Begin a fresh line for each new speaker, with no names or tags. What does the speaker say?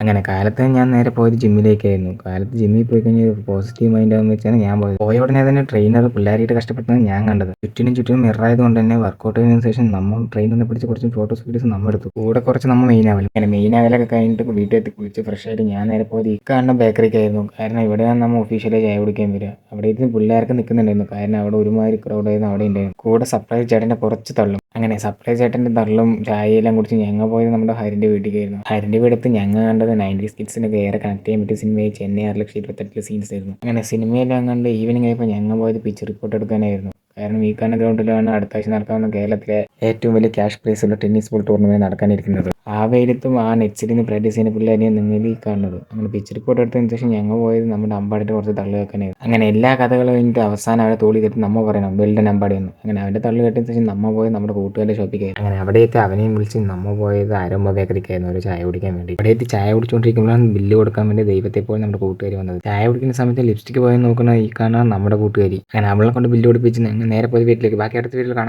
അങ്ങനെ കാലത്ത് ഞാൻ നേരെ പോയത് ജിമ്മിലേക്കായിരുന്നു. കാലത്ത് ജിമ്മിൽ പോയി കഴിഞ്ഞാൽ ഒരു പോസിറ്റീവ് മൈൻഡ് ആകുമെന്ന് വെച്ചാണ് ഞാൻ പോയത്. പോയ ഉടനെ തന്നെ ട്രെയിനർ പിള്ളേരായിട്ട് കഷ്ടപ്പെടുന്നത് ഞാൻ കണ്ടത്. ചുറ്റിനും മിററായത് കൊണ്ട് തന്നെ വർക്കൗട്ട് ചെയ്തതിനു ശേഷം നമ്മൾ ട്രെയിനറിനെ പിടിച്ച് കുറച്ച് ഫോട്ടോസ് വീഡിയോസ് നമ്മൾ എടുത്തു. കൂടെ കുറച്ച് നമ്മൾ മെയിൻ ആവലും. അങ്ങനെ മെയിൻ ആവലൊക്കെ കഴിഞ്ഞിട്ട് വീട്ടിലെത്തി കുളിച്ച് ഫ്രഷ് ആയിട്ട് ഞാൻ നേരെ പോയത് ഈ കാണുന്ന ബേക്കറിക്കായിരുന്നു. കാരണം ഇവിടെയാണ് നമ്മൾ ഒഫീഷ്യലായി ചായ കുടിക്കാൻ വരിക. അവിടെ ഇരുന്ന് പിള്ളേർക്ക് നിൽക്കുന്നുണ്ടായിരുന്നു. കാരണം അവിടെ ഒരുമാതിരി ക്രൗഡായിരുന്നു അവിടെ ഉണ്ടായിരുന്നു. കൂടെ സർപ്രൈസ് ചേട്ടൻ്റെ കുറച്ച് തള്ളും. അങ്ങനെ സർപ്രൈസ് ചേട്ടൻ്റെ തള്ളും ചായയെല്ലാം കുടിച്ച് ഞങ്ങൾ പോയത് നമ്മുടെ ഹരിൻ്റെ വീട്ടിലേക്കായിരുന്നു. ഹരിൻ്റെ വീടത്ത് ഞങ്ങൾ കണ്ടത് 90s കിഡ്സിനൊക്കെ ഏറെ കണക്ട് ചെയ്യാൻ പറ്റിയ സിനിമയായി ചെന്നൈ 6,28,000 സീൻസ് ആയിരുന്നു. അങ്ങനെ സിനിമയെല്ലാം കണ്ട് ഈവനിങ് ആയപ്പോൾ ഞങ്ങൾ പോയത് പിച്ച് റിപ്പോർട്ട് എടുക്കാനായിരുന്നു. കാരണം ഈ കാണുന്ന ഗ്രൗണ്ടിലാണ് അടുത്ത ആഴ്ച നടക്കാവുന്ന കേരളത്തിലെ ഏറ്റവും വലിയ ക്യാഷ് പ്രൈസുള്ള ടെന്നീസ് ബോൾ ടൂർണമെന്റ് നടക്കാനിരിക്കുന്നത്. ആ വെയിലത്തും ആ നെറ്റ്സിലിന്ന് പ്രാക്ടീസ് ചെയ്യുന്ന പിള്ളേരെയാണ് നിങ്ങൾ ഈ കാണുന്നത്. അങ്ങനെ പിച്ച് റിപ്പോർട്ട് എടുത്തതിന് ശേഷം ഞങ്ങൾ പോയത് നമ്മുടെ അമ്പാടിയുടെ കുറച്ച് തള്ളു കേൾക്കാനായിരുന്നു. അങ്ങനെ എല്ലാ കഥകളും കഴിഞ്ഞിട്ട് അവസാനം അവരെ തോളി കെട്ടി നമ്മൾ പറയണം വെൽഡൻ അമ്പാടി എന്ന്. അങ്ങനെ അവൻ്റെ തള്ളു കെട്ടിയ ശേഷം നമ്മൾ പോയത് നമ്മുടെ കൂട്ടുകാരുടെ ഷോപ്പിക്കായിരുന്നു. അങ്ങനെ അവിടെയൊക്കെ അവനെയും വിളിച്ച് നമ്മൾ പോയത് ആരംഭ ബേക്കറിക്കായിരുന്നു ഒരു ചായ കുടിക്കാൻ വേണ്ടി. അവിടെയെത്തി ചായ കുടിച്ചുകൊണ്ടിരിക്കുമ്പോഴാണ് ബില്ല് കൊടുക്കാൻ വേണ്ടി ദൈവത്തെ പോലെ നമ്മുടെ കൂട്ടുകാരി വന്നത്. ചായ കുടിക്കുന്ന സമയത്ത് ലിപ്സ്റ്റിക് പോയി നോക്കുന്ന ഈ കാണാൻ നമ്മുടെ കൂട്ടുകാരി. അങ്ങനെ അവളെ കൊണ്ട് ബില്ല് കൊടുപ്പിച്ച് നേരെ പോയി വീട്ടിലേക്ക്. ബാക്കി അടുത്ത വീട്ടിൽ കാണാം.